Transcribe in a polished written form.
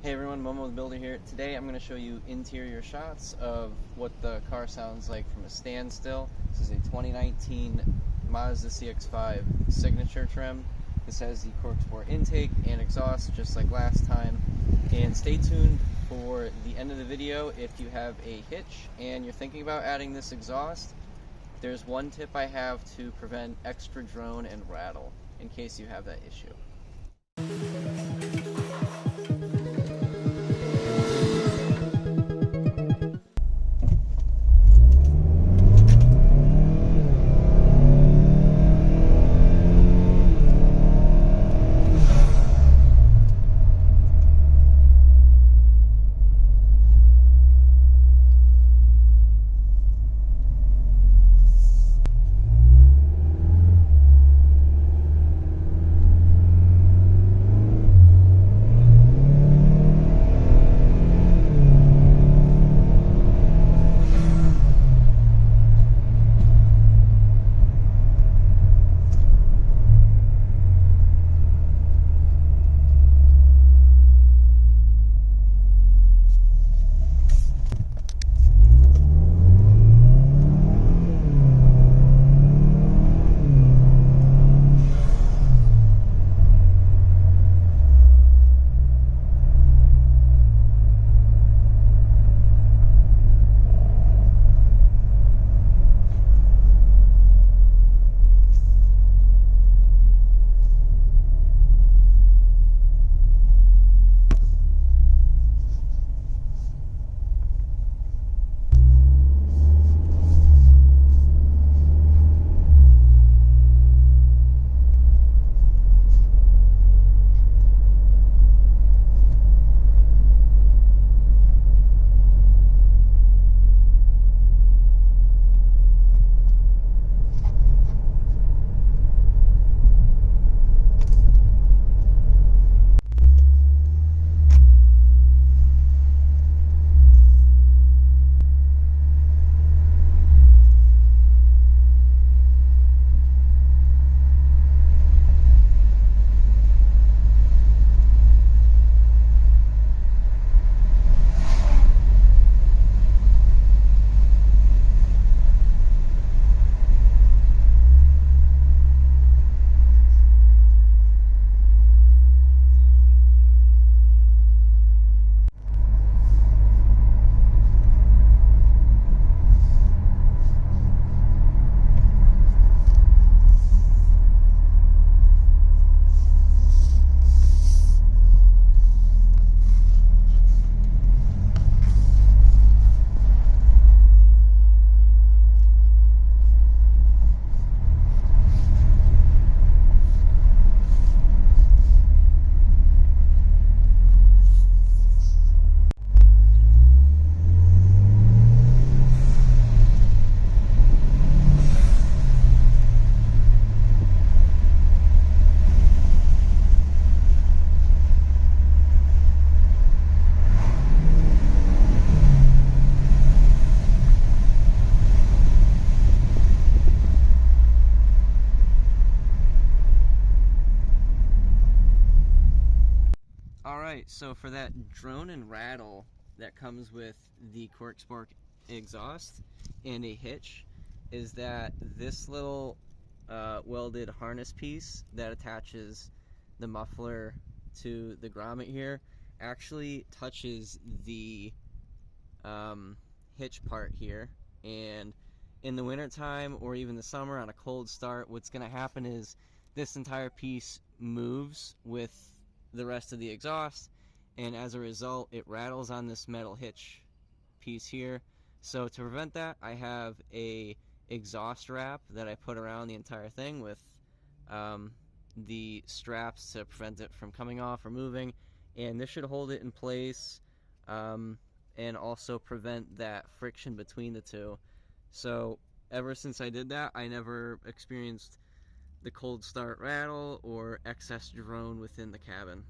Hey everyone, Momo the Builder here. Today I'm going to show you interior shots of what the car sounds like from a standstill. This is a 2019 Mazda CX-5 signature trim. This has the Corksport intake and exhaust just like last time. And stay tuned for the end of the video if you have a hitch and you're thinking about adding this exhaust. There's one tip I have to prevent extra drone and rattle in case you have that issue. Alright, so for that drone and rattle that comes with the Corksport exhaust and a hitch is that this little welded harness piece that attaches the muffler to the grommet here actually touches the hitch part here, and in the wintertime or even the summer on a cold start, what's going to happen is this entire piece moves with the rest of the exhaust, and as a result it rattles on this metal hitch piece here. So to prevent that, I have a exhaust wrap that I put around the entire thing with the straps to prevent it from coming off or moving, and this should hold it in place and also prevent that friction between the two. So ever since I did that, I never experienced the cold start rattle or excess drone within the cabin.